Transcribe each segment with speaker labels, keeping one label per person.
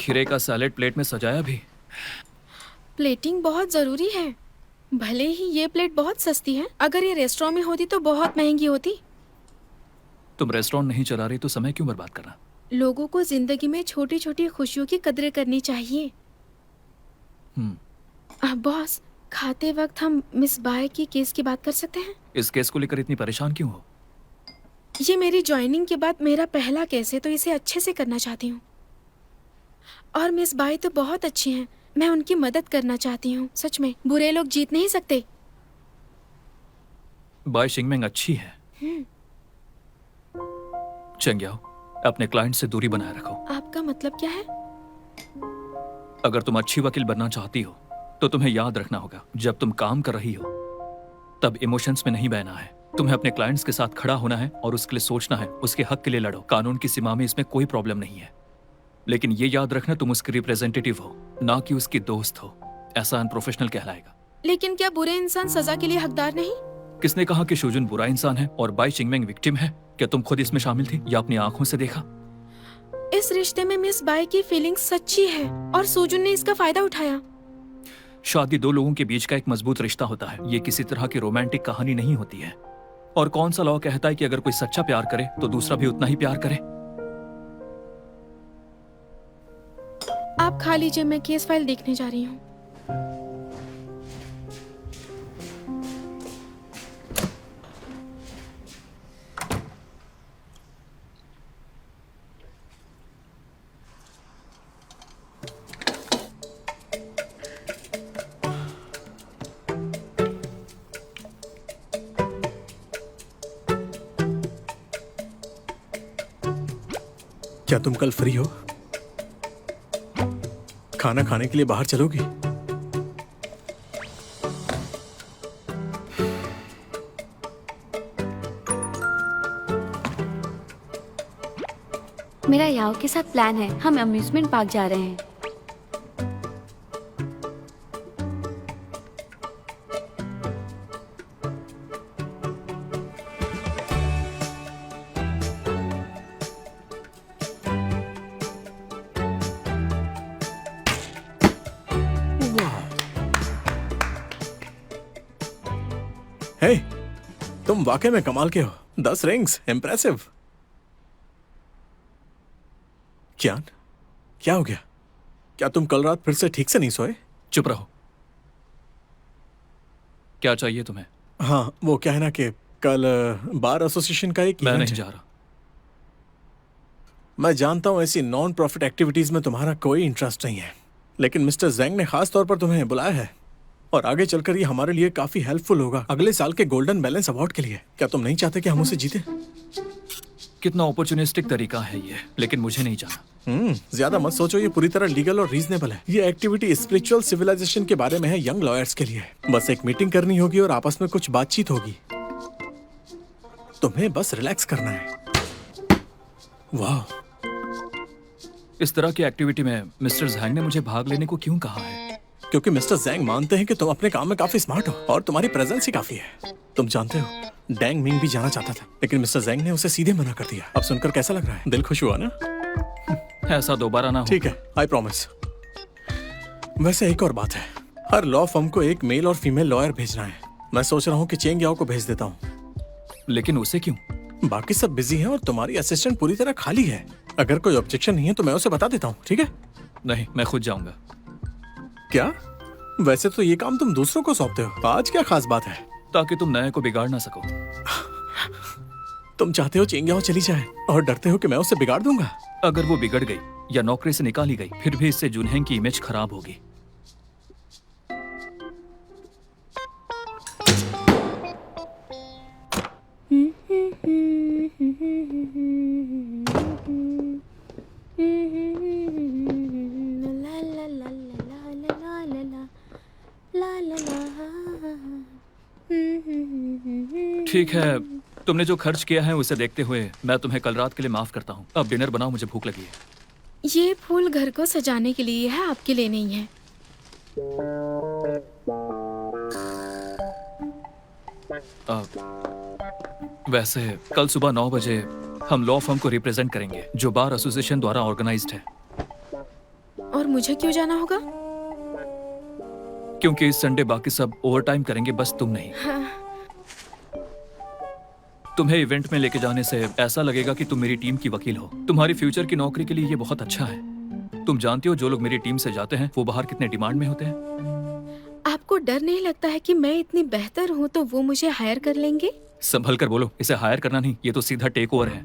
Speaker 1: खीरे का salad plate में सजाया भी।
Speaker 2: प्लेटिंग बहुत जरूरी है। भले ही ये प्लेट बहुत सस्ती है, अगर ये रेस्टोरेंट में होती तो बहुत महंगी होती।
Speaker 1: तुम रेस्टोरेंट नहीं चला रही तो समय क्यों बर्बाद करना?
Speaker 2: लोगों को जिंदगी में छोटी छोटी खुशियों की कदर करनी चाहिए। बॉस, खाते वक्त हम मिस बाय की केस की बात कर सकते हैं?
Speaker 1: इस केस को लेकर इतनी परेशान क्यों हो?
Speaker 2: ये मेरी ज्वाइनिंग के बाद मेरा पहला केस है, तो इसे अच्छे से करना चाहती हूँ। और मिस बाय तो बहुत अच्छी हैं, मैं उनकी मदद करना चाहती हूँ। सच में बुरे लोग जीत नहीं सकते।
Speaker 1: बाय शिंगमेंग अच्छी है। चेंग्याओ, अपने क्लाइंट से दूरी बनाए रखो।
Speaker 2: आपका मतलब क्या है?
Speaker 1: अगर तुम अच्छी वकील बनना चाहती हो तो तुम्हें याद रखना होगा, जब तुम काम कर रही हो तब इमोशंस में नहीं बहना है। तुम्हें अपने क्लाइंट्स के साथ खड़ा होना है और उसके लिए सोचना है, उसके हक के लिए लड़ो। कानून की सीमा में इसमें कोई प्रॉब्लम नहीं है, लेकिन ये याद रखना तुम उसकी रिप्रेजेंटेटिव हो, ना कि उसकी दोस्त हो। ऐसा अनप्रोफेशनल कहलाएगा।
Speaker 2: लेकिन क्या बुरे इंसान सजा के लिए हकदार नहीं?
Speaker 1: किसने कहा कि शुजुन बुरा इंसान है और बाई चिंगमेंग विक्टिम है? क्या तुम खुद इसमें शामिल थी या अपनी आंखों से देखा?
Speaker 2: इस रिश्ते में मिस बाय की फीलिंग्स सच्ची है और सुजुन ने इसका फायदा उठाया।
Speaker 1: शादी दो लोगों के बीच का एक मजबूत रिश्ता होता है, ये किसी तरह की रोमांटिक कहानी नहीं होती है। और कौन सा लॉ कहता है कि अगर कोई सच्चा प्यार करे तो दूसरा भी उतना ही प्यार करे?
Speaker 2: आप खा लीजिए, मैं केस फाइल देखने जा रही हूँ।
Speaker 3: क्या तुम कल फ्री हो? खाना खाने के लिए बाहर चलोगी?
Speaker 4: मेरा याओ के साथ प्लान है, हम अम्यूजमेंट पार्क जा रहे हैं।
Speaker 3: हे, तुम वाकई में कमाल के हो। 10 रिंग्स, इम्प्रेसिव। क्या हो गया? क्या तुम कल रात फिर से ठीक से नहीं सोए?
Speaker 1: चुप रहो। क्या चाहिए तुम्हें?
Speaker 3: हाँ, वो क्या है ना कि कल बार एसोसिएशन का एक
Speaker 1: मैं
Speaker 3: इवेंट
Speaker 1: नहीं
Speaker 3: है।
Speaker 1: जा रहा।
Speaker 3: मैं जानता हूँ ऐसी नॉन प्रॉफिट एक्टिविटीज में तुम्हारा कोई इंटरेस्ट नहीं है, लेकिन मिस्टर जेंग ने खास तौर पर तुम्हें बुलाया है और आगे चलकर ये हमारे लिए काफी हेल्पफुल होगा अगले साल के गोल्डन बैलेंस अवार्ड के लिए। क्या तुम नहीं चाहते कि हम उसे जीते?
Speaker 1: कितना अपॉर्चुनिस्टिक तरीका है ये, लेकिन मुझे नहीं जाना।
Speaker 3: ज्यादा मत सोचो, ये पूरी तरह लीगल और रीजनेबल है। ये एक्टिविटी स्पिरिचुअल सिविलाइजेशन के बारे में है, यंग लॉयर्स के लिए। बस एक मीटिंग करनी होगी और आपस में कुछ बातचीत होगी। तुम्हें बस रिलैक्स करना है। वाह,
Speaker 1: इस तरह की एक्टिविटी में मिस्टर ज़ैंग ने मुझे भाग लेने को क्यों कहा है?
Speaker 3: क्योंकि मिस्टर ज़ैंग मानते हैं कि तुम अपने काम में काफी स्मार्ट हो और तुम्हारी प्रेजेंस ही काफी है। तुम जानते हो, डैंग मिंग भी जाना चाहता था, लेकिन मिस्टर ज़ैंग ने उसे सीधे मना कर दिया। अब सुनकर कैसा लग रहा है? दिल खुश हुआ ना?
Speaker 1: ऐसा दोबारा ना हो।
Speaker 3: ठीक है, आई प्रॉमिस। वैसे एक और बात है, हर लॉ फर्म को एक मेल और फीमेल लॉयर भेजना है। मैं सोच रहा हूँ कि चेंग याओ को भेज देता हूँ।
Speaker 1: लेकिन उसे क्यों?
Speaker 3: बाकी सब बिजी हैं और तुम्हारी असिस्टेंट पूरी तरह खाली है। अगर कोई ऑब्जेक्शन नहीं है तो मैं उसे बता देता हूँ, ठीक है?
Speaker 1: नहीं, मैं खुद जाऊंगा।
Speaker 3: क्या? वैसे तो ये काम तुम दूसरों को सौंपते हो, आज क्या खास बात है?
Speaker 1: ताकि तुम नए को बिगाड़ ना सको।
Speaker 3: तुम चाहते हो चेंग याओ चली जाए और डरते हो कि मैं उसे बिगाड़ दूंगा?
Speaker 1: अगर वो बिगड़ गई या नौकरी से निकाली गई, फिर भी इससे जुनहेंग की इमेज खराब होगी। ठीक है, तुमने जो खर्च किया है उसे देखते हुए मैं तुम्हें कल रात के लिए माफ करता हूँ। अब डिनर बनाओ, मुझे भूख लगी है।
Speaker 2: ये फूल घर को सजाने के लिए है, आपके लिए नहीं है।
Speaker 1: वैसे कल सुबह 9 बजे हम लॉ फर्म को रिप्रेजेंट करेंगे, जो बार एसोसिएशन द्वारा ऑर्गेनाइज्ड है।
Speaker 2: और मुझे क्यों जाना होगा?
Speaker 1: क्योंकि इस संडे बाकी सब ओवरटाइम करेंगे, बस तुम नहीं। तुम्हें इवेंट में लेके जाने से ऐसा लगेगा कि तुम मेरी टीम की वकील हो। तुम्हारी फ्यूचर की नौकरी के लिए ये बहुत अच्छा है। तुम जानती हो जो लोग मेरी टीम से जाते हैं वो बाहर कितने डिमांड में होते हैं।
Speaker 2: आपको डर नहीं लगता है कि मैं इतनी बेहतर हूँ तो वो मुझे हायर कर लेंगे?
Speaker 1: संभल कर बोलो, इसे हायर करना नहीं, ये तो सीधा टेक ओवर है।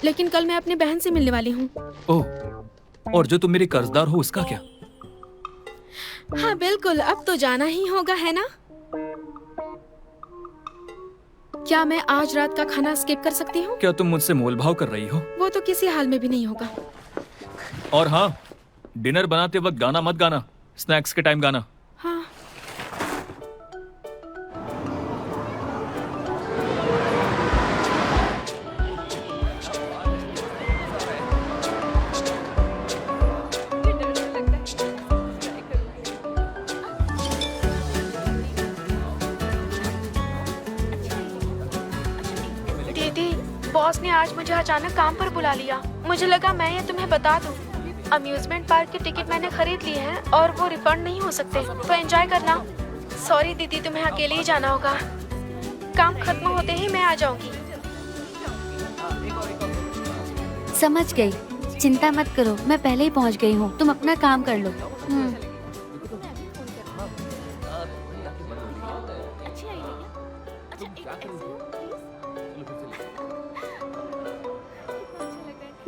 Speaker 2: लेकिन कल मैं अपनी बहन से मिलने वाली हूँ।
Speaker 1: ओह, और जो तुम मेरी कर्जदार हो उसका क्या?
Speaker 2: हाँ बिल्कुल, अब तो जाना ही होगा, है ना? क्या मैं आज रात का खाना स्किप कर सकती हूँ?
Speaker 1: क्या तुम मुझसे मोलभाव कर रही हो?
Speaker 2: वो तो किसी हाल में भी नहीं होगा।
Speaker 1: और हाँ, डिनर बनाते वक्त गाना मत गाना, स्नैक्स के टाइम गाना।
Speaker 2: हाँ। दीदी, बॉस ने आज मुझे अचानक काम पर बुला लिया। मुझे लगा मैं ये तुम्हें बता दूं। अम्यूजमेंट पार्क की टिकट मैंने खरीद ली है और वो रिफंड नहीं हो सकते, तो एंजॉय करना। सॉरी दीदी, तुम्हें अकेले ही जाना होगा। काम खत्म होते ही मैं आ जाऊंगी।
Speaker 4: समझ गई, चिंता मत करो, मैं पहले ही पहुंच गई हूँ। तुम अपना काम कर लो।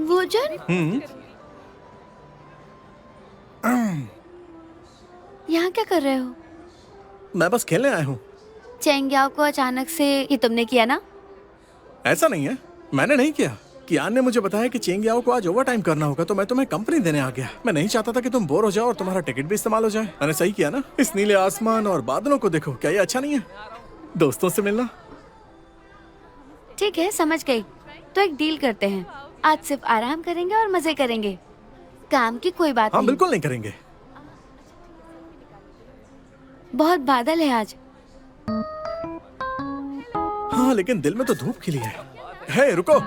Speaker 4: वोजन, यहाँ क्या कर रहे हो?
Speaker 3: मैं बस खेलने आया हूँ।
Speaker 4: चेंग्याओ को अचानक से ये तुमने किया ना?
Speaker 3: ऐसा नहीं है, मैंने नहीं किया। कियान ने मुझे बताया कि चेंगियाओ को आज ओवर टाइम करना होगा, तो मैं तुम्हें कंपनी देने आ गया। मैं नहीं चाहता था कि तुम बोर हो जाओ और तुम्हारा टिकट भी इस्तेमाल हो जाए। मैंने सही किया ना? इस नीले आसमान और बादलों को देखो, क्या ये अच्छा नहीं है? दोस्तों से मिलना।
Speaker 4: ठीक है, समझ गई। तो एक डील करते हैं, आज सिर्फ आराम करेंगे और मजे करेंगे, काम की कोई बात
Speaker 3: हाँ
Speaker 4: नहीं।
Speaker 3: बिल्कुल नहीं करेंगे।
Speaker 4: बहुत बादल है आज।
Speaker 3: हाँ लेकिन दिल में तो धूप खिली है। हे रुको,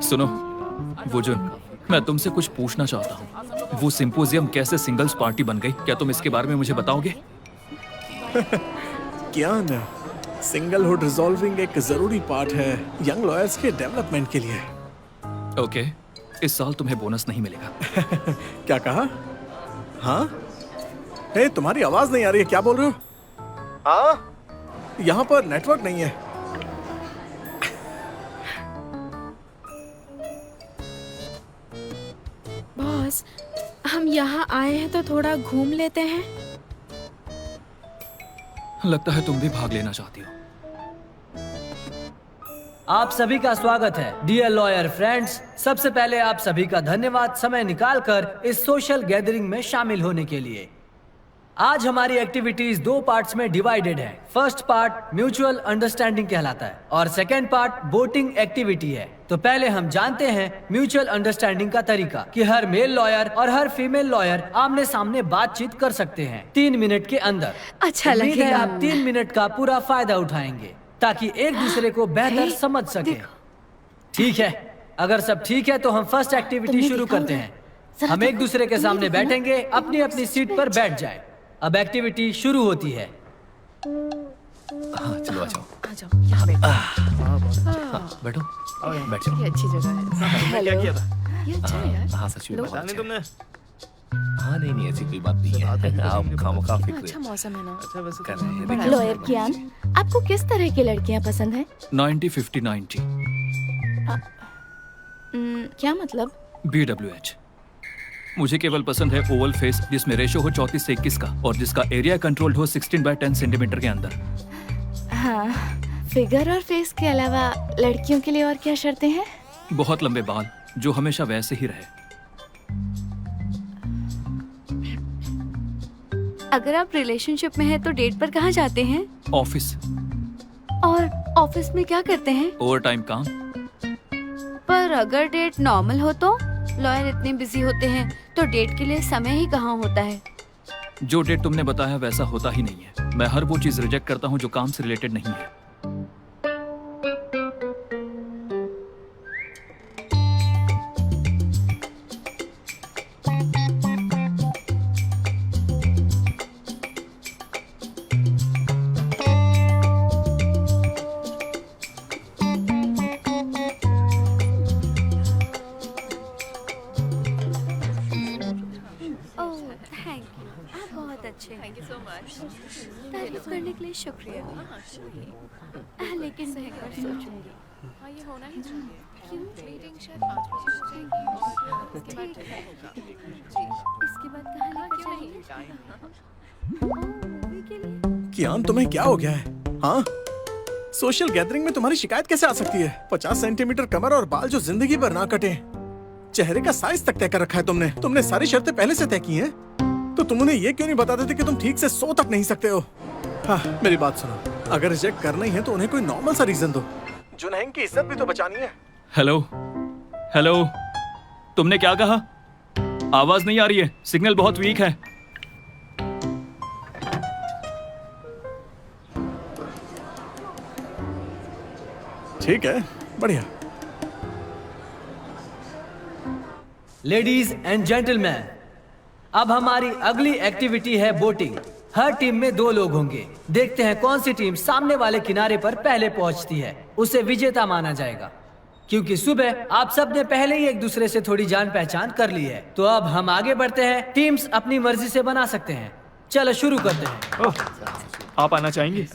Speaker 1: सुनो वोजन, मैं तुमसे कुछ पूछना चाहता हूँ। वो सिंपोजियम कैसे सिंगल्स पार्टी बन गई, क्या तुम इसके बारे में मुझे बताओगे?
Speaker 3: कियान, सिंगलहुड रिजॉल्विंग एक जरूरी पार्ट है यंग लॉयर्स के डेवलपमेंट के लिए।
Speaker 1: ओके, इस साल तुम्हें बोनस नहीं मिलेगा।
Speaker 3: क्या कहा? हाँ? हे, तुम्हारी आवाज नहीं आ रही है, क्या बोल रहे हो? हाँ? यहाँ पर नेटवर्क नहीं है।
Speaker 2: बॉस, हम यहाँ आए हैं तो थोड़ा घूम लेते हैं।
Speaker 1: लगता है तुम भी भाग लेना चाहती हो।
Speaker 5: आप सभी का स्वागत है डियर लॉयर फ्रेंड्स। सबसे पहले आप सभी का धन्यवाद समय निकालकर इस सोशल गैदरिंग में शामिल होने के लिए। आज हमारी एक्टिविटीज दो पार्ट्स में डिवाइडेड है। फर्स्ट पार्ट म्यूचुअल अंडरस्टैंडिंग कहलाता है और सेकेंड पार्ट बोटिंग एक्टिविटी है। तो पहले हम जानते हैं म्यूचुअल अंडरस्टैंडिंग का तरीका कि हर मेल लॉयर और हर फीमेल लॉयर आमने सामने बातचीत कर सकते हैं 3 मिनट के अंदर।
Speaker 4: अच्छा
Speaker 5: उम्मीद है
Speaker 4: लगेगा।
Speaker 5: आप 3 मिनट का पूरा फायदा उठाएंगे ताकि एक दूसरे को बेहतर समझ सके। ठीक है, अगर सब ठीक है तो हम फर्स्ट एक्टिविटी
Speaker 4: तुमने
Speaker 5: शुरू
Speaker 4: देखा
Speaker 5: करते
Speaker 4: होगा।
Speaker 5: हैं। हम एक दूसरे के सामने
Speaker 4: देखा ना?
Speaker 5: बैठेंगे, अपनी अपनी सीट पर बैठ जाए। अब एक्टिविटी शुरू होती है।
Speaker 1: हाँ चलो आ जाओ।
Speaker 6: आ जाओ, यहाँ बैठो।
Speaker 1: बैठो, बैठ जाओ।
Speaker 6: ये अच्छी जगह है।
Speaker 7: क्या किया था?
Speaker 6: ये अच्छा है यार।
Speaker 7: हाँ सच में
Speaker 6: लो।
Speaker 7: पता नहीं तुमने। हाँ नहीं ऐसी कोई बात नहीं है। आप खामखा
Speaker 6: कितना
Speaker 7: फिक्र
Speaker 6: अच्छा मौसम है ना।
Speaker 7: अच्छा बस कर रहे हैं।
Speaker 4: लॉयर कियान, आपको किस तरह की लड़कियां पसंद है?
Speaker 1: 90-50-90
Speaker 4: क्या मतलब?
Speaker 1: BWH। मुझे केवल पसंद है ओवल फेस जिसमें रेशो हो 34 से 21 का और जिसका एरिया कंट्रोल्ड हो 16/10 सेंटीमीटर के अंदर।
Speaker 4: हाँ, फिगर और फेस के अलावा लड़कियों के लिए और क्या शर्तें हैं?
Speaker 1: बहुत लंबे बाल जो हमेशा वैसे ही रहे।
Speaker 4: अगर आप रिलेशनशिप में हैं तो डेट पर कहाँ जाते हैं?
Speaker 1: ऑफिस,
Speaker 4: और ऑफिस में क्या करते हैं?
Speaker 1: ओवर टाइम काम।
Speaker 4: पर अगर डेट नॉर्मल हो तो लॉयर इतने बिजी होते हैं तो डेट के लिए समय ही कहाँ होता है।
Speaker 1: जो डेट तुमने बताया वैसा होता ही नहीं है। मैं हर वो चीज रिजेक्ट करता हूँ जो काम से रिलेटेड नहीं है।
Speaker 4: ओह थैंक यू, आप बहुत अच्छे हैं। तारीफ करने के लिए शुक्रिया। लेकिन मैं एक बार सोचूंगी।
Speaker 6: हाँ ये होना ही चाहिए।
Speaker 4: क्यों?
Speaker 6: मीटिंग शायद 5 बजे हो जाएगी और उसके बाद
Speaker 4: ठीक है।
Speaker 6: जी
Speaker 4: इसके बाद कहाँ लेकर
Speaker 6: क्यों नहीं?
Speaker 4: जाएंगे? ओह मूवी के लिए।
Speaker 3: कियान, तुम्हें क्या हो गया है? हाँ, सोशल गैदरिंग में तुम्हारी शिकायत कैसे आ सकती है? 50 सेंटीमीटर कमर और बाल जो जिंदगी भर ना कटे। चेहरे का साइज तक तय कर रखा है तुमने सारी शर्तें पहले से तय की हैं। तो तुम उन्हें ये क्यों नहीं बता देते कि तुम ठीक से सो तक नहीं सकते हो? हाँ, मेरी बात सुनो, अगर रिजेक्ट करना ही है तो उन्हें कोई नॉर्मल सा रीजन दो। जुनैन की इज्जत भी तो बचानी है।
Speaker 1: हेलो हेलो, तुमने क्या कहा? आवाज नहीं आ रही है, सिग्नल बहुत वीक है।
Speaker 3: ठीक है, बढ़िया।
Speaker 5: लेडीज एंड जेंटलमैन, अब हमारी अगली एक्टिविटी है बोटिंग। हर टीम में 2 लोग होंगे। देखते हैं कौन सी टीम सामने वाले किनारे पर पहले पहुंचती है, उसे विजेता माना जाएगा। क्योंकि सुबह आप सब ने पहले ही एक दूसरे से थोड़ी जान पहचान कर ली है, तो अब हम आगे बढ़ते हैं। टीम्स अपनी मर्जी से बना सकते हैं। चलो शुरू करते हैं।
Speaker 1: ओह, आप आना चाहेंगे?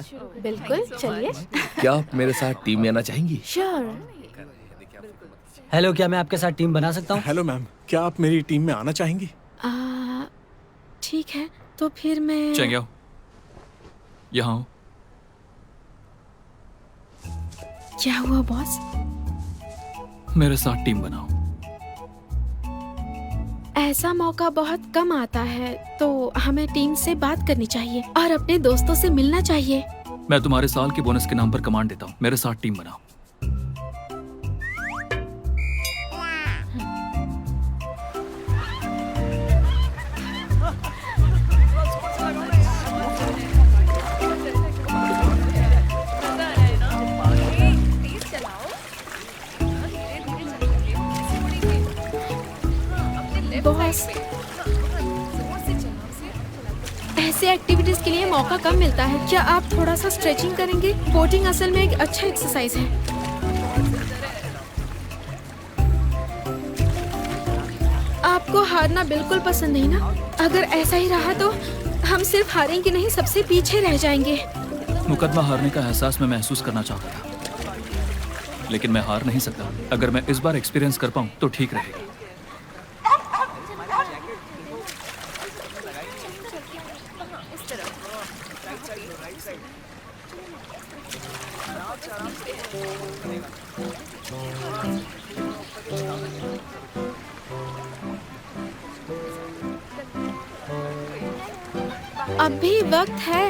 Speaker 6: बिल्कुल, चलिए।
Speaker 7: क्या आप मेरे साथ टीम में आना चाहेंगी?
Speaker 6: श्योर।
Speaker 5: हेलो, क्या मैं आपके साथ टीम बना सकता हूँ?
Speaker 3: हेलो मैम, क्या आप मेरी टीम में आना चाहेंगी?
Speaker 2: ठीक है, तो फिर मैं
Speaker 1: चेंग्याओ, यहाँ आओ।
Speaker 2: क्या हुआ बॉस?
Speaker 1: मेरे साथ टीम बनाओ।
Speaker 2: ऐसा मौका बहुत कम आता है, तो हमें टीम से बात करनी चाहिए और अपने दोस्तों से मिलना चाहिए।
Speaker 1: मैं तुम्हारे साल के बोनस के नाम पर कमांड देता हूँ। मेरे साथ टीम बनाओ।
Speaker 2: बॉस, ऐसे एक्टिविटीज के लिए मौका कम मिलता है। क्या आप थोड़ा सा स्ट्रेचिंग करेंगे? बोटिंग असल में एक अच्छा एक्सरसाइज है। आपको हारना बिल्कुल पसंद नहीं ना? अगर ऐसा ही रहा तो हम सिर्फ हारेंगे नहीं, सबसे पीछे रह जाएंगे।
Speaker 1: मुकदमा हारने का एहसास मैं महसूस करना चाहता था, लेकिन मैं हार नहीं सकता। अगर मैं इस बार एक्सपीरियंस कर पाऊँ तो ठीक रहेगा।
Speaker 2: अभी वक्त है।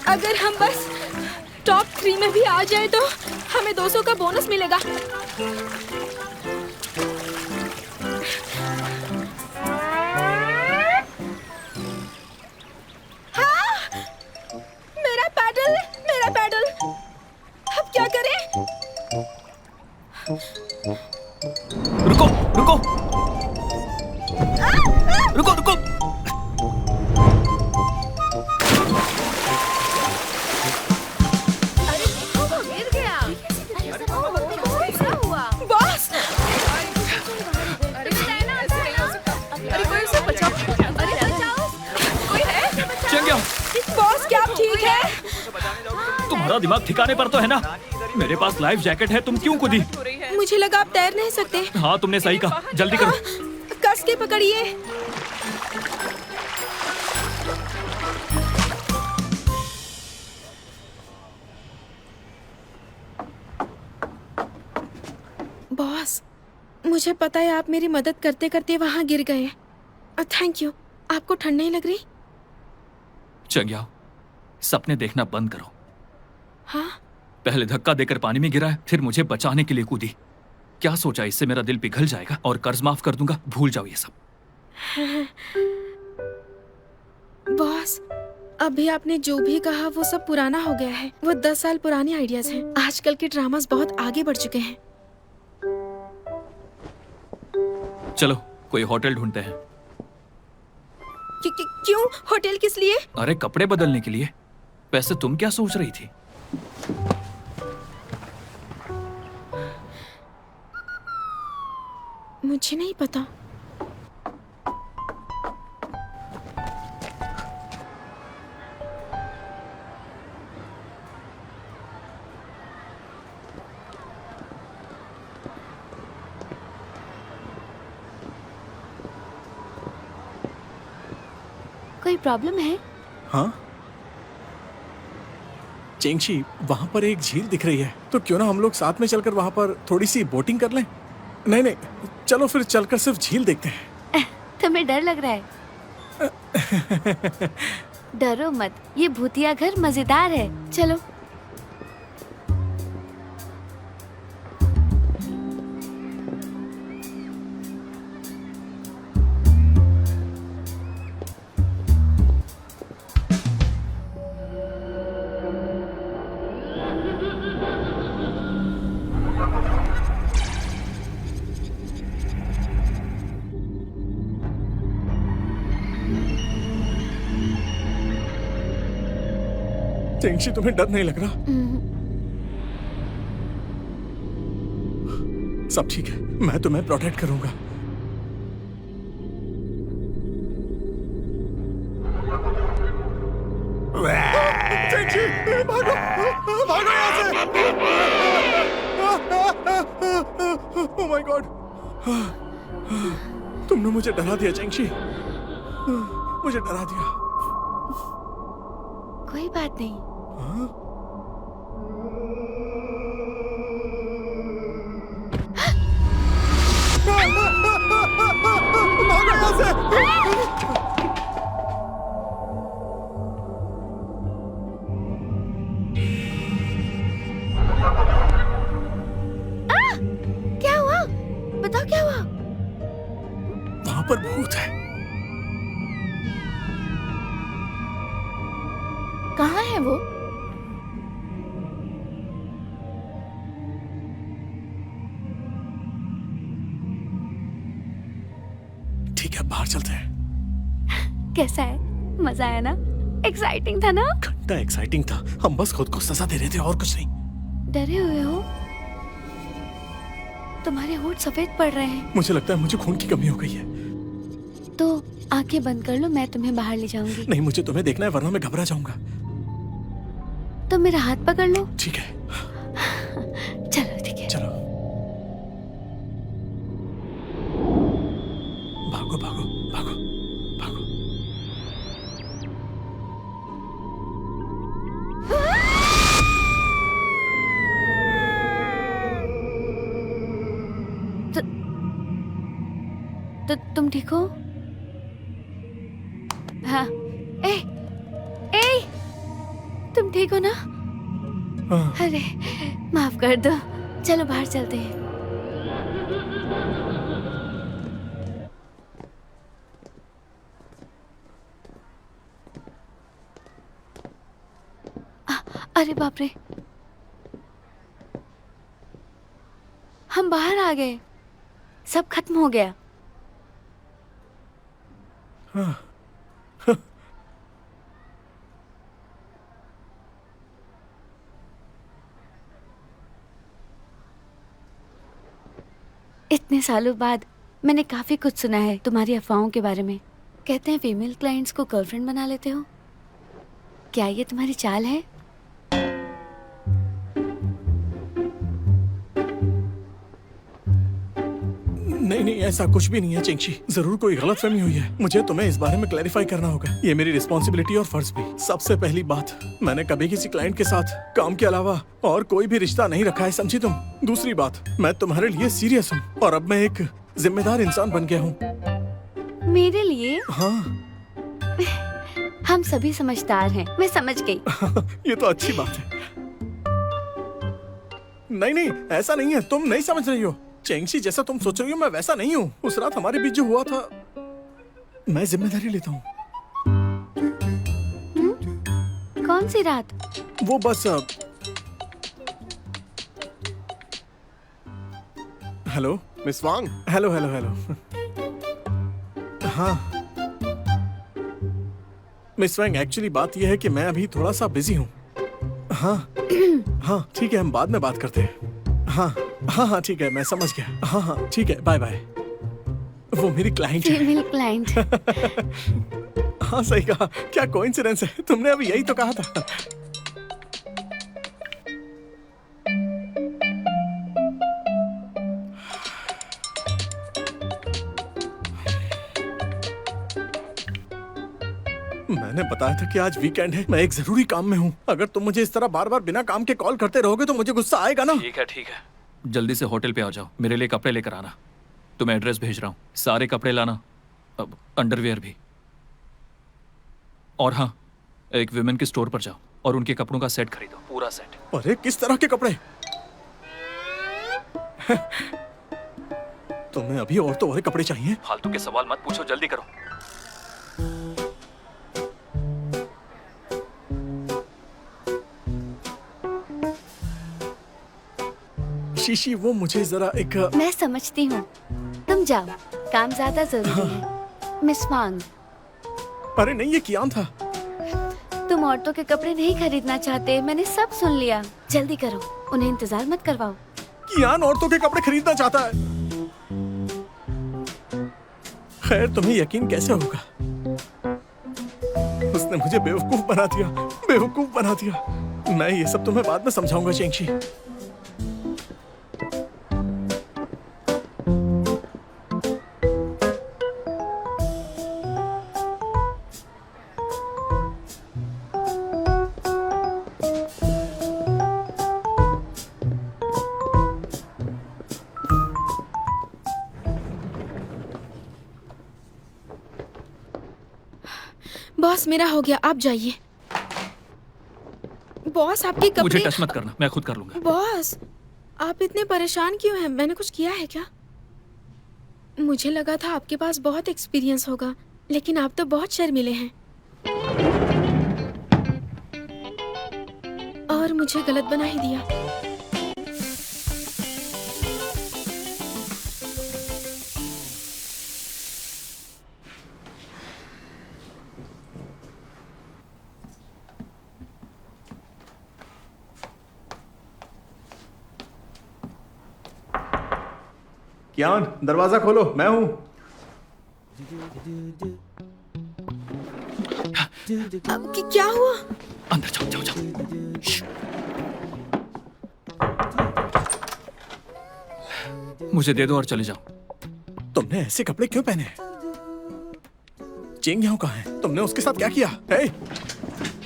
Speaker 2: अगर हम बस टॉप 3 में भी आ जाए तो हमें 200 का बोनस मिलेगा। हाँ! मेरा पैडल, मेरा पैडल। अब क्या करें?
Speaker 1: रुको रुको रुको रुको।
Speaker 6: अरे देखो वो गिर गया। क्या हुआ?
Speaker 2: बॉस,
Speaker 6: अरे अरे कोई उसे बचाओ। अरे बचाओ, कोई है?
Speaker 1: चेंग्याओ,
Speaker 2: बॉस क्या आप ठीक है?
Speaker 1: तुम्हारा दिमाग ठिकाने पर तो है ना? मेरे पास लाइफ जैकेट है, तुम क्यों कूदी?
Speaker 2: मुझे लगा आप तैर नहीं सकते।
Speaker 1: हाँ, तुमने सही कहा। जल्दी करो।
Speaker 2: कस के पकड़िए। बॉस, मुझे पता है आप मेरी मदद करते करते वहां गिर गए। Thank you. आपको ठंड नहीं लग रही?
Speaker 1: चेंग्याओ, सपने देखना बंद करो।
Speaker 2: हाँ,
Speaker 1: पहले धक्का देकर पानी में गिराया, फिर मुझे बचाने के लिए कूदी। क्या सोचा इससे मेरा दिल पिघल जाएगा और कर्ज माफ कर दूंगा? भूल जाओ ये सब।
Speaker 2: बॉस, अभी आपने जो भी कहा वो सब पुराना हो गया है। वो 10 साल पुराने आइडियाज हैं। आजकल के ड्रामास बहुत आगे बढ़ चुके हैं।
Speaker 1: चलो कोई होटल ढूंढते हैं।
Speaker 2: क्यों? होटल किस लिए?
Speaker 1: अरे कपड़े बदलने के लिए। वैसे तुम क्या सोच रही थी?
Speaker 2: मुझे नहीं पता।
Speaker 4: कोई प्रॉब्लम है?
Speaker 3: हाँ चेंगशी, वहां पर एक झील दिख रही है, तो क्यों ना हम लोग साथ में चलकर वहां पर थोड़ी सी बोटिंग कर लें? नहीं नहीं, चलो फिर चलकर सिर्फ झील देखते हैं।
Speaker 4: तुम्हें डर लग रहा है? डरो मत, ये भूतिया घर मजेदार है। चलो।
Speaker 3: चेंगशी, तुम्हें डर नहीं लग रहा? सब ठीक है, मैं तुम्हें प्रोटेक्ट करूंगा। चेंगशी, भागो, भागो यहाँ से! ओह माय गॉड, तुमने मुझे डरा दिया चेंगशी, मुझे डरा दिया।
Speaker 4: कोई बात नहीं।
Speaker 2: क्या हुआ? बताओ क्या हुआ?
Speaker 3: वहां पर भूत है।
Speaker 2: कहाँ है वो?
Speaker 3: ठीक है, बाहर चलते हैं।
Speaker 4: कैसा है? मजा आया ना? एक्साइटिंग था ना?
Speaker 3: घंटा एक्साइटिंग था। हम बस खुद को सजा दे रहे थे और कुछ नहीं।
Speaker 4: डरे हुए हो? तुम्हारे होंठ सफेद पड़ रहे हैं।
Speaker 3: मुझे लगता है मुझे खून की कमी हो गई है।
Speaker 4: तो आंखें बंद कर लो, मैं तुम्हें बाहर ले जाऊंगी।
Speaker 3: नहीं, मुझे तुम्हें देखना है वरना मैं घबरा जाऊंगा।
Speaker 4: तो मेरा हाथ पकड़ लो।
Speaker 3: ठीक है,
Speaker 4: चलो ठीक है।
Speaker 3: चलो। भागो भागो भागो भागो।
Speaker 4: तो तुम ठीक हो? हाँ। ए, तुम ठीक हो ना?
Speaker 3: हाँ।
Speaker 4: अरे माफ कर दो, चलो बाहर चलते हैं। अरे बाप रे, हम बाहर आ गए, सब खत्म हो गया।
Speaker 3: हाँ।
Speaker 4: इतने सालों बाद मैंने काफी कुछ सुना है तुम्हारी अफवाहों के बारे में। कहते हैं फीमेल क्लाइंट्स को गर्लफ्रेंड बना लेते हो। क्या ये तुम्हारी चाल है?
Speaker 3: नहीं नहीं, ऐसा कुछ भी नहीं है चेंगशी। जरूर कोई गलतफहमी हुई है। मुझे तुम्हें इस बारे में क्लैरिफाई करना होगा। ये मेरी रिस्पॉन्सिबिलिटी और फर्ज भी। सबसे पहली बात, मैंने कभी किसी क्लाइंट के साथ काम के अलावा और कोई भी रिश्ता नहीं रखा है, समझी तुम? दूसरी बात, मैं तुम्हारे लिए सीरियस हूँ और अब मैं एक जिम्मेदार इंसान बन गया हूँ।
Speaker 4: मेरे लिए?
Speaker 3: हाँ।
Speaker 4: हम सभी समझदार हैं, मैं समझ गई।
Speaker 3: ये तो अच्छी बात है। नहीं नहीं, ऐसा नहीं है, तुम नहीं समझ रही हो। चेंगशी, जैसा तुम सोच रही हो मैं वैसा नहीं हूँ। उस रात हमारे बीच जो हुआ था, मैं जिम्मेदारी लेता हूँ।
Speaker 4: कौन सी रात?
Speaker 3: वो बस हेलो
Speaker 8: मिस वांग,
Speaker 3: हेलो हेलो हेलो। हाँ मिस वैंग, एक्चुअली बात यह है कि मैं अभी थोड़ा सा बिजी हूँ। हाँ हाँ ठीक है, हम बाद में बात करते हैं। हाँ हाँ हाँ ठीक है, मैं समझ गया। हाँ हाँ ठीक है, बाय बाय। वो मेरी क्लाइंट है।
Speaker 4: Female client.
Speaker 3: हाँ सही कहा, क्या कोइंसिडेंस है, तुमने अभी यही तो कहा था। मैंने बताया था कि आज वीकेंड है, मैं एक जरूरी काम में हूँ। अगर तुम मुझे इस तरह बार बार बिना काम के कॉल करते रहोगे तो मुझे गुस्सा आएगा ना।
Speaker 1: ठीक है, जल्दी से होटल पे आ जाओ, मेरे लिए कपड़े लेकर आना। तुम्हें एड्रेस भेज रहा हूँ, सारे कपड़े लाना, अब अंडरवियर भी। और हाँ, एक विमेन के स्टोर पर जाओ और उनके कपड़ों का सेट खरीदो, पूरा सेट।
Speaker 3: अरे किस तरह के कपड़े? तुम्हें अभी और तो और कपड़े चाहिए?
Speaker 1: फालतू के सवाल मत पूछो, जल्दी करो।
Speaker 3: शीशी, वो मुझे जरा एक
Speaker 4: मैं समझती हूँ, तुम जाओ, काम ज्यादा जरूरी है। मिस वांग,
Speaker 3: अरे नहीं, ये कियान था।
Speaker 4: तुम औरतों के कपड़े नहीं खरीदना चाहते, मैंने सब सुन लिया। जल्दी करो, उन्हें इंतजार मत करवाओ।
Speaker 3: कियान औरतों के कपड़े खरीदना चाहता है। खैर, तुम्हें यकीन कैसे होगा? उसने मुझे बेवकूफ बना दिया, बेवकूफ बना दिया। मैं ये सब तुम्हें बाद में समझाऊंगा चेंगशी।
Speaker 2: बॉस, मेरा हो गया, आप जाइए। बॉस, आपके
Speaker 1: मुझे
Speaker 2: कपड़े।
Speaker 1: टच मत करना, मैं खुद कर लूंगा।
Speaker 2: बॉस, आप इतने परेशान क्यों हैं? मैंने कुछ किया है क्या? मुझे लगा था आपके पास बहुत एक्सपीरियंस होगा, लेकिन आप तो बहुत शर्मीले हैं। और मुझे गलत बना ही दिया।
Speaker 3: कियान, दरवाजा खोलो, मैं हूँ।
Speaker 2: अब क्या हुआ?
Speaker 1: अंदर जाओ, जाओ, जाओ। श्श। मुझे दे दो और चले जाओ।
Speaker 3: तुमने ऐसे कपड़े क्यों पहने? चेंग्याओ कहाँ है? तुमने उसके साथ क्या किया? हे,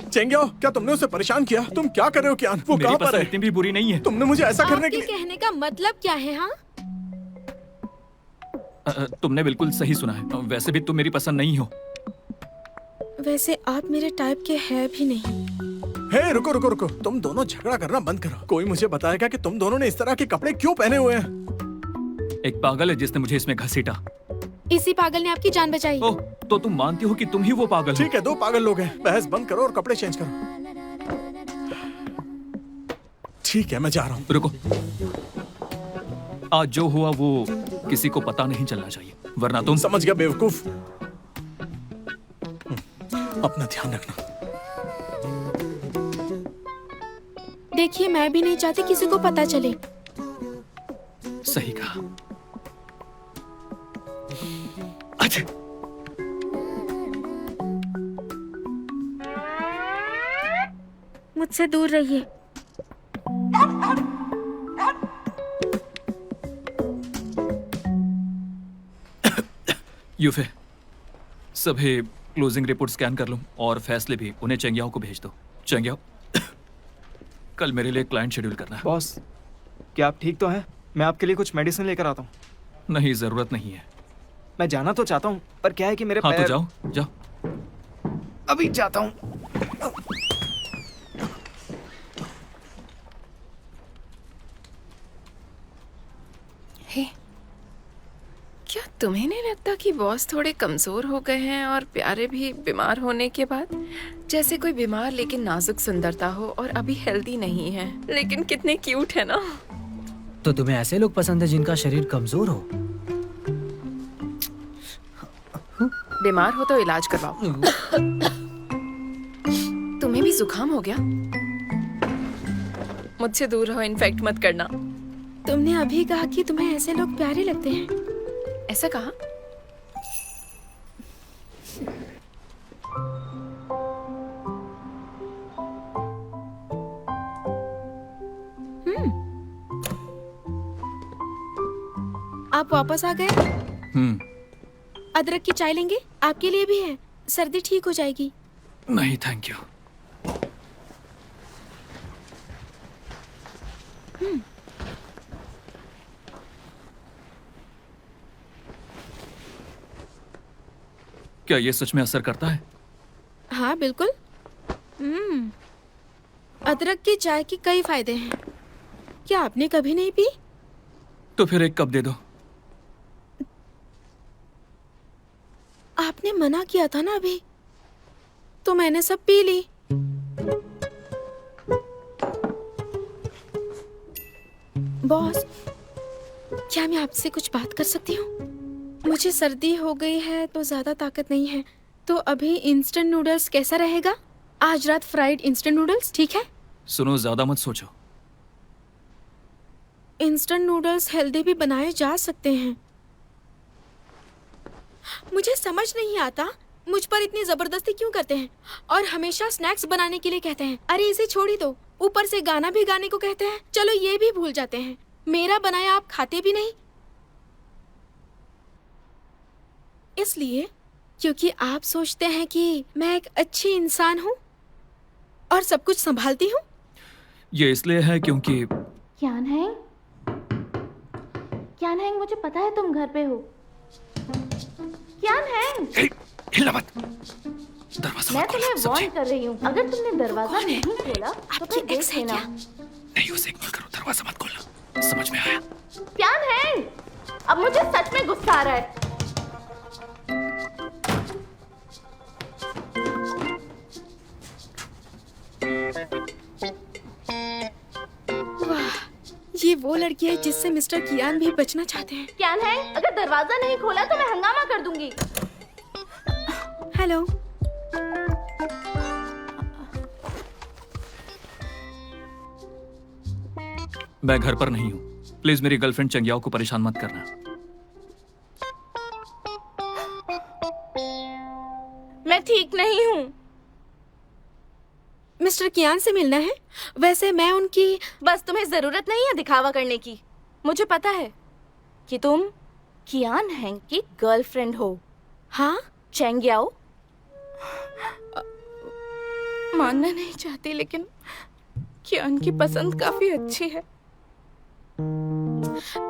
Speaker 3: चेंग्याओ, क्या तुमने उसे परेशान किया? तुम क्या कर रहे हो कियान? वो
Speaker 1: मेरी
Speaker 3: कहाँ पर
Speaker 1: पसंद
Speaker 3: है?
Speaker 1: इतनी भी बुरी नहीं है।
Speaker 3: तुमने मुझे ऐसा करने के
Speaker 2: आपके
Speaker 3: लिए।
Speaker 2: कहने का मतलब क्या है? हाँ,
Speaker 1: तुमने बिल्कुल सही सुना है। वैसे भी तुम मेरी पसंद नहीं हो।
Speaker 2: वैसे आप मेरे टाइप के हैं भी नहीं।
Speaker 3: हे, रुको रुको रुको, तुम दोनों झगड़ा करना बंद करो। कोई मुझे बताएगा कि तुम दोनों ने इस तरह के कपड़े क्यों पहने हुए हैं?
Speaker 1: एक पागल है जिसने मुझे इसमें घसीटा।
Speaker 2: इसी पागल ने आपकी जान बचाई।
Speaker 1: ओह, तो तुम मानती हो कि तुम ही वो पागल हो?
Speaker 3: ठीक है, दो पागल लोग हैं। बहस बंद करो और कपड़े चेंज करो। ठीक है, मैं जा रहा हूँ।
Speaker 1: रुको, आज जो हुआ वो किसी को पता नहीं चलना चाहिए, वरना तुम।
Speaker 3: समझ गया बेवकूफ। अपना ध्यान रखना।
Speaker 2: देखिए, मैं भी नहीं चाहती किसी को पता चले।
Speaker 1: सही कहा। अच्छा,
Speaker 2: मुझसे दूर रहिए।
Speaker 1: यूफे, सभी क्लोजिंग रिपोर्ट स्कैन कर लो और फैसले भी उन्हें चेंग्याओ को भेज दो। चेंग्याओ, कल मेरे लिए क्लाइंट शेड्यूल करना है।
Speaker 9: बॉस, क्या आप ठीक तो हैं? मैं आपके लिए कुछ मेडिसिन लेकर आता हूँ।
Speaker 1: नहीं, जरूरत नहीं है।
Speaker 9: मैं जाना तो चाहता हूँ, पर क्या है कि मेरे
Speaker 1: हाँ,
Speaker 9: पैर...
Speaker 1: तो जाओ जाओ।
Speaker 9: अभी जाता हूँ।
Speaker 6: तुम्हें नहीं लगता कि बॉस थोड़े कमजोर हो गए हैं और प्यारे भी बीमार होने के बाद? जैसे कोई बीमार लेकिन नाजुक सुंदरता हो और अभी हेल्दी नहीं है, लेकिन कितने क्यूट है ना।
Speaker 5: तो तुम्हें ऐसे लोग पसंद है जिनका शरीर कमजोर हो?
Speaker 6: बीमार हो तो इलाज करवाओ। तुम्हें भी जुकाम हो गया? मुझसे दूर रहो, इन्फेक्ट मत करना।
Speaker 2: तुमने अभी कहा कि तुम्हें ऐसे लोग प्यारे लगते हैं।
Speaker 6: ऐसा कहा?
Speaker 2: आप वापस आ गए? अदरक की चाय लेंगे? आपके लिए भी है, सर्दी ठीक हो जाएगी।
Speaker 1: नहीं थैंक यू। क्या ये सच में असर करता है?
Speaker 2: हाँ बिल्कुल। अदरक की चाय के कई फायदे हैं। क्या आपने कभी नहीं पी?
Speaker 1: तो फिर एक कप दे दो।
Speaker 2: आपने मना किया था ना अभी, तो मैंने सब पी ली। बॉस, क्या मैं आपसे कुछ बात कर सकती हूँ? मुझे सर्दी हो गई है तो ज्यादा ताकत नहीं है, तो अभी इंस्टेंट नूडल्स कैसा रहेगा? आज रात फ्राइड इंस्टेंट नूडल्स, ठीक है?
Speaker 1: सुनो, ज्यादा मत सोचो।
Speaker 2: इंस्टेंट नूडल्स हेल्दी भी बनाए जा सकते हैं। मुझे समझ नहीं आता मुझ पर इतनी जबरदस्ती क्यों करते हैं और हमेशा स्नैक्स बनाने के लिए कहते हैं। अरे इसे छोड़ ही दो, ऊपर से गाना भी गाने को कहते हैं। चलो ये भी भूल जाते हैं, मेरा बनाया आप खाते भी नहीं। इसलिए क्योंकि आप सोचते हैं कि मैं एक अच्छी इंसान हूँ और सब कुछ संभालती हूँ।
Speaker 1: ये इसलिए है क्योंकि
Speaker 8: क्यान हैंग, मुझे पता है तुम घर पे हो। क्यान हैंग,
Speaker 1: हिलना मत। दरवाजा
Speaker 8: मैं
Speaker 1: मत खोलना,
Speaker 8: तुम्हें
Speaker 1: समझे?
Speaker 8: वार्न कर रही हूँ, अगर तुमने दरवाजा नहीं खोला तो
Speaker 2: आपकी
Speaker 8: फिर
Speaker 2: एक्स
Speaker 8: देख
Speaker 2: है
Speaker 8: लेना।
Speaker 2: क्या?
Speaker 1: नहीं, उसे इग्नोर करो, दरवाजा मत खोलना। समझ में आया?
Speaker 8: क्यान हैंग, अब मुझे सच में गुस्सा आ रहा है।
Speaker 2: वाह, ये वो लड़की है जिससे मिस्टर कियान भी बचना चाहते हैं।
Speaker 8: क्यान हैंग, अगर दरवाजा नहीं खोला तो मैं हंगामा कर दूंगी।
Speaker 2: हेलो।
Speaker 1: मैं घर पर नहीं हूँ। प्लीज मेरी गर्लफ्रेंड चंग्याओ को परेशान मत करना।
Speaker 8: मैं ठीक नहीं हूँ।
Speaker 2: मिस्टर कियान से मिलना है? वैसे मैं उनकी।
Speaker 8: बस तुम्हें जरूरत नहीं है दिखावा करने की। मुझे पता है कि तुम कियान हैंग की गर्लफ्रेंड हो।
Speaker 2: हाँ,
Speaker 8: चेंग्याओ। मानना नहीं चाहती, लेकिन कियान की पसंद काफी अच्छी है।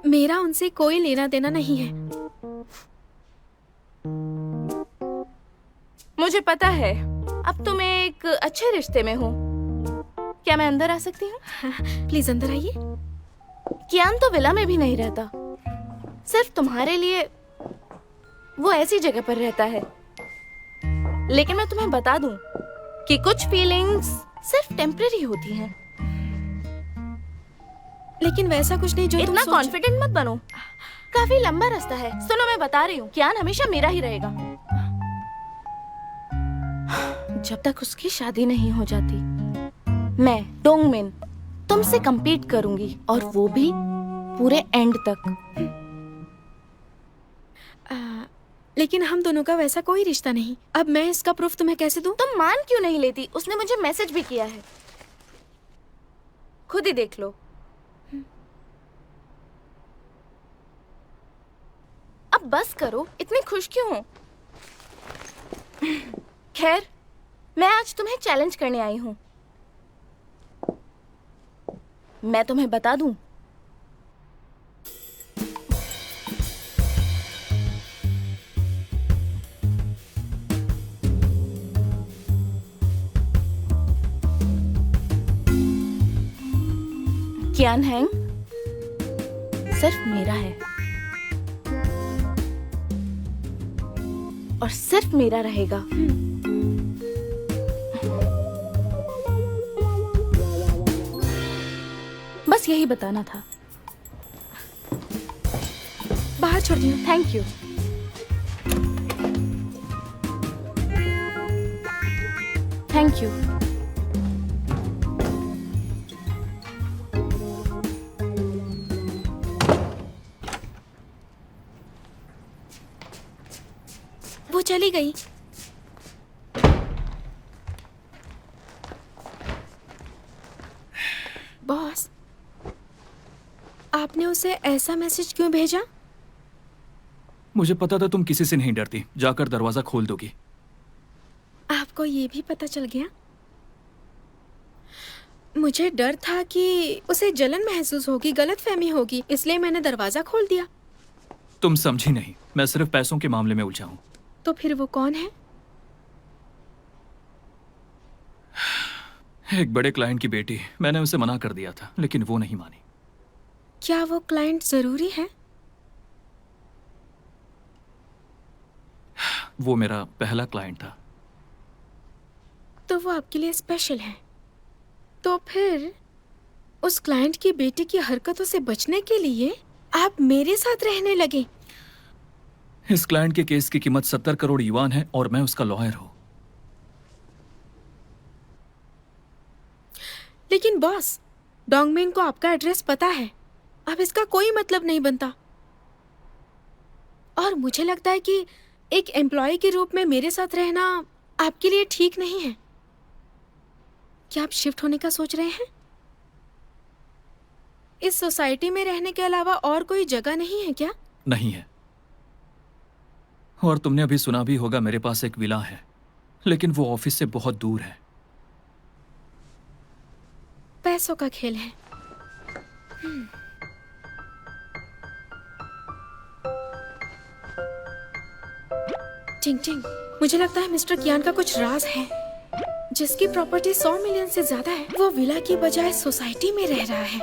Speaker 2: मेरा उनसे कोई लेना देना नहीं है।
Speaker 8: मुझे पता है अब तुम एक अच्छे रिश्ते में हो। क्या मैं अंदर आ सकती हूँ?
Speaker 2: प्लीज अंदर आइए।
Speaker 8: कियान तो विला में भी नहीं रहता, सिर्फ तुम्हारे लिए वो ऐसी जगह पर रहता है। लेकिन मैं तुम्हें बता दूं कि कुछ फीलिंग्स सिर्फ टेम्पररी होती हैं।
Speaker 2: लेकिन वैसा कुछ नहीं जो
Speaker 8: इतना
Speaker 2: तुम
Speaker 8: कॉन्फिडेंट मत बनो, काफी लंबा रास्ता है। सुनो, मैं बता रही हूँ, कियान हमेशा मेरा ही रहेगा जब तक उसकी शादी नहीं हो जाती। मैं डोंगमिन तुमसे compete करूंगी, और वो भी पूरे एंड तक।
Speaker 2: लेकिन हम दोनों का वैसा कोई रिश्ता नहीं। अब मैं इसका प्रूफ तुम्हें कैसे दूं?
Speaker 8: तुम मान क्यों नहीं लेती? उसने मुझे मैसेज भी किया है, खुद ही देख लो। अब बस करो, इतनी खुश क्यों हो? खैर, मैं आज तुम्हें चैलेंज करने आई हूं। मैं तुम्हें बता दूं, कियान हैंग सिर्फ मेरा है। और सिर्फ मेरा रहेगा। बस यही बताना था।
Speaker 2: बाहर छोड़ दियो।
Speaker 8: Thank you. Thank you.
Speaker 2: वो चली गई। बॉस, आपने उसे ऐसा मैसेज क्यों भेजा?
Speaker 1: मुझे पता था तुम किसी से नहीं डरती। जाकर दरवाजा खोल दोगी।
Speaker 2: आपको ये भी पता चल गया? मुझे डर था कि उसे जलन महसूस होगी, गलतफहमी होगी, इसलिए मैंने दरवाजा खोल दिया।
Speaker 1: तुम समझी नहीं, मैं सिर्फ पैसों के मामले में उलझा हूं।
Speaker 2: तो फिर वो कौन है?
Speaker 1: एक बड़े क्लाइंट की बेटी। मैंने उसे मना कर दिया था, लेकिन वो नहीं मानी।
Speaker 2: क्या वो क्लाइंट जरूरी है?
Speaker 1: वो मेरा पहला क्लाइंट था।
Speaker 2: तो वो आपके लिए स्पेशल है। तो फिर उस क्लाइंट की बेटी की हरकतों से बचने के लिए आप मेरे साथ रहने लगे।
Speaker 1: इस क्लाइंट के केस की कीमत 70 करोड़ युआन है और मैं उसका लॉयर हूं।
Speaker 2: लेकिन बॉस, डोंगमेन को आपका एड्रेस पता है। अब इसका कोई मतलब नहीं बनता। और मुझे लगता है कि एक एम्प्लॉय के रूप में मेरे साथ रहना आपके लिए ठीक नहीं है। क्या आप शिफ्ट होने का सोच रहे हैं? इस सोसाइटी में रहने के अलावा और कोई जगह नहीं है क्या?
Speaker 1: नहीं है। और तुमने अभी सुना भी होगा, मेरे पास एक विला है, लेकिन वो ऑफिस से बहुत दूर है।
Speaker 2: पैसों का खेल है। टिंग टिंग, मुझे लगता है मिस्टर कियान का कुछ राज है। जिसकी प्रॉपर्टी 100 मिलियन से ज्यादा है, वो विला की बजाय सोसाइटी में रह रहा है।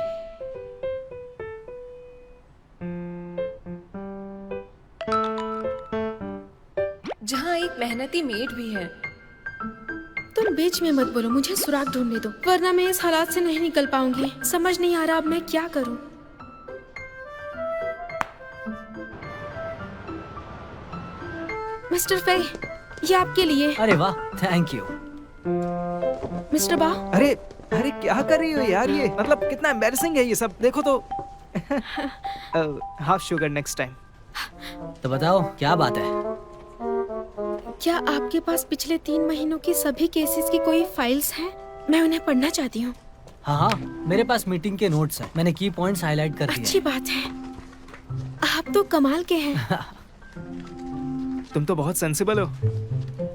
Speaker 6: जहाँ एक मेहनती मेड भी है।
Speaker 2: तुम बीच में मत बोलो, मुझे सुराग ढूंढने दो, वरना मैं इस हालात से नहीं निकल पाऊंगी। समझ नहीं आ रहा अब मैं क्या करूं। मिस्टर फे, ये आपके लिए।
Speaker 5: अरे वाह, थैंक यू।
Speaker 2: मिस्टर बा,
Speaker 9: अरे अरे क्या कर रही हो यार? ये मतलब कितना एम्बैरेसिंग है ये सब। देखो तो। Half sugar next time.
Speaker 5: तो बताओ क्या बात है?
Speaker 2: क्या आपके पास पिछले 3 महीनों की सभी केसेस की कोई फाइल्स हैं? मैं उन्हें पढ़ना चाहती हूँ।
Speaker 5: हाँ हाँ, मेरे पास मीटिंग के नोट्स हैं। मैंने की पॉइंट्स हाईलाइट कर दिए
Speaker 2: अच्छी बात है। आप तो कमाल के हैं।
Speaker 9: तुम तो बहुत सेंसिबल हो।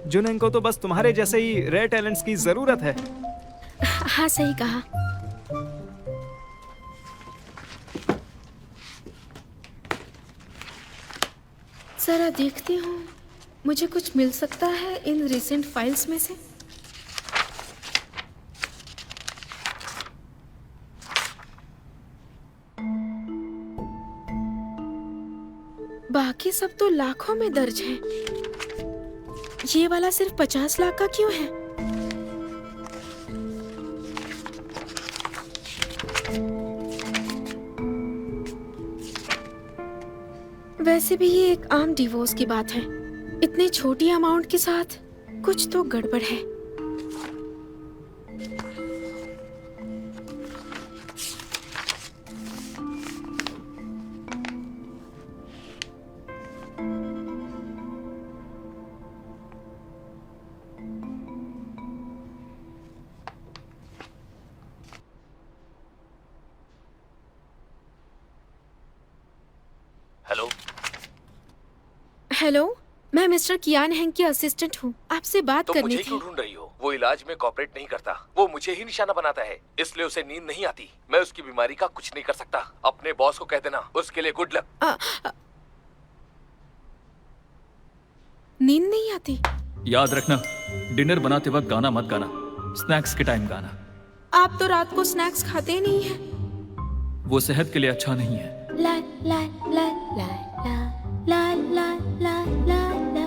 Speaker 9: जुनैन को तो बस तुम्हारे जैसे ही रेयर टैलेंट्स की जरूरत है।
Speaker 2: हाँ, सही कहा। जरा देखती हूँ, मुझे कुछ मिल सकता है इन रिसेंट फाइल्स में से। बाकी सब तो लाखों में दर्ज है। ये वाला सिर्फ 50 लाख का क्यों है? वैसे भी ये एक आम डिवोर्स की बात है। इतनी छोटी अमाउंट के साथ कुछ तो गड़बड़ है।
Speaker 7: हेलो।
Speaker 2: हेलो, मैं मिस्टर कियान हेंग की असिस्टेंट हूँ। आपसे बात
Speaker 7: तुम
Speaker 2: करनी
Speaker 7: मुझे
Speaker 2: थी।
Speaker 7: क्यों ढूंढ रही हो? वो इलाज में कॉपरेट नहीं करता। वो मुझे ही निशाना बनाता है, इसलिए उसे नींद नहीं आती। मैं उसकी बीमारी का कुछ नहीं कर सकता। अपने बॉस को कह देना। उसके लिए गुड लक।
Speaker 2: नींद नहीं आती?
Speaker 1: याद रखना, डिनर बनाते वक्त गाना मत गाना, स्नैक्स के टाइम गाना।
Speaker 2: आप तो रात को स्नैक्स खाते ही नहीं हैं।
Speaker 1: वो सेहत के लिए अच्छा नहीं है।
Speaker 8: ला ला ला ला ला ला ला ला ला ला।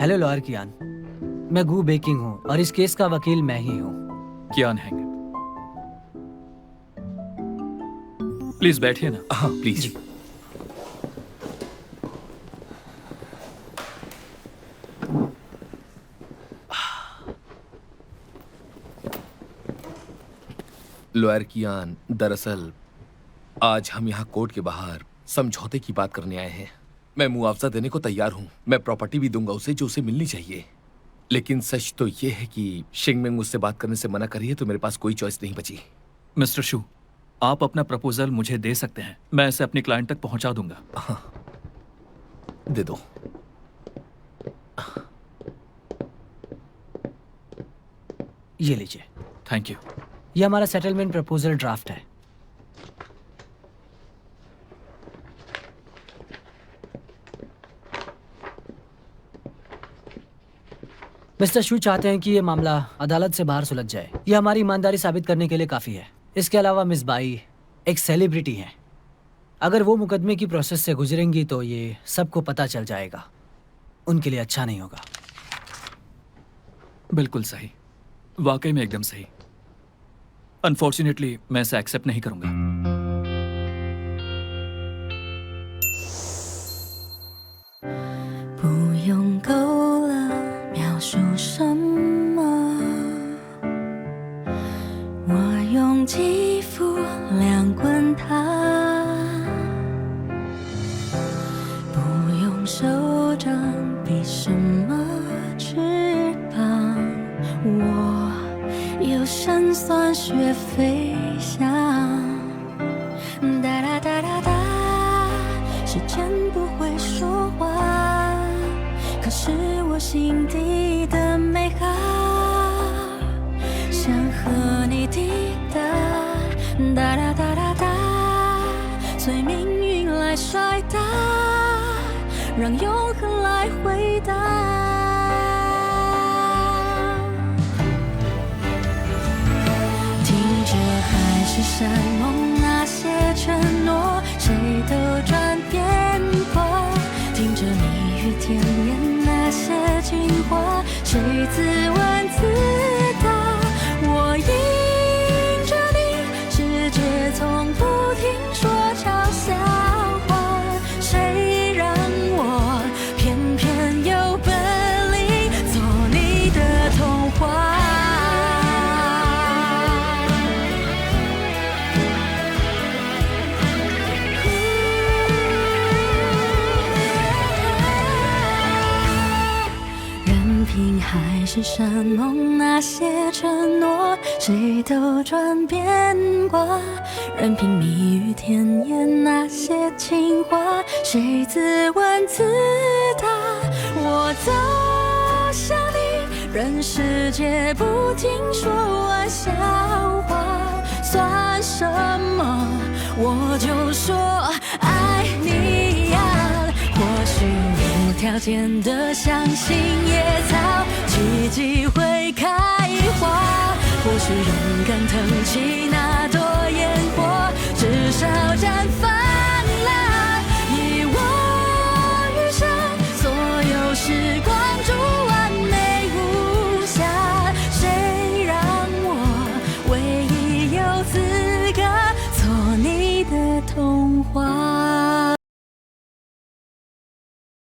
Speaker 5: हेलो लॉयर कियान, मैं गू बेकिंग हूँ और इस केस का वकील मैं ही हूँ।
Speaker 1: कियान हैंग, प्लीज बैठिए ना।
Speaker 7: हाँ प्लीज। लॉयर कियान, दरअसल आज हम यहाँ कोर्ट के बाहर समझौते की बात करने आए हैं। मैं मुआवजा देने को तैयार हूँ, मैं प्रॉपर्टी भी दूंगा उसे जो उसे मिलनी चाहिए। लेकिन सच तो ये है कि शिंगमिंग मुझसे बात करने से मना करी है, तो मेरे पास कोई चॉइस नहीं बची।
Speaker 1: मिस्टर शू, आप अपना प्रपोजल मुझे दे सकते हैं, मैं इसे अपनी क्लाइंट तक पहुंचा दूंगा।
Speaker 7: हाँ, दे दो।
Speaker 5: ये लीजिए,
Speaker 1: थैंक यू।
Speaker 5: ये हमारा सेटलमेंट प्रपोजल ड्राफ्ट है। मिस्टर शू चाहते हैं कि ये मामला अदालत से बाहर सुलझ जाए। ये हमारी ईमानदारी साबित करने के लिए काफी है। इसके अलावा मिस बाई एक सेलिब्रिटी हैं। अगर वो मुकदमे की प्रोसेस से गुजरेंगी तो ये सबको पता चल जाएगा, उनके लिए अच्छा नहीं होगा।
Speaker 1: बिल्कुल सही, वाकई में एकदम सही। अनफॉर्चुनेटली मैं इसे एक्सेप्ट नहीं करूंगा।
Speaker 10: 不用够了，描述什么？我用肌肤量滚它，不用手掌比什么翅膀。我有辛酸学飞翔，哒哒哒哒哒，时间不会说话。 可是我心底的美好，想和你抵达，哒哒哒哒哒，随命运来甩打，让永恒来回答。听着海誓山盟那些承诺，谁都转变过，听着蜜语甜言。 那些情话，谁自问自答？我迎着你，世界从不停说悄笑话。谁让我偏偏有本领做你的童话？ 海誓山盟那些承诺，谁都转变过。任凭蜜语甜言那些情话，谁自问自答。我走向你，任世界不停说玩笑话，算什么？我就说爱你呀。或许无条件的相信野草。 奇迹会开花，或许勇敢腾起。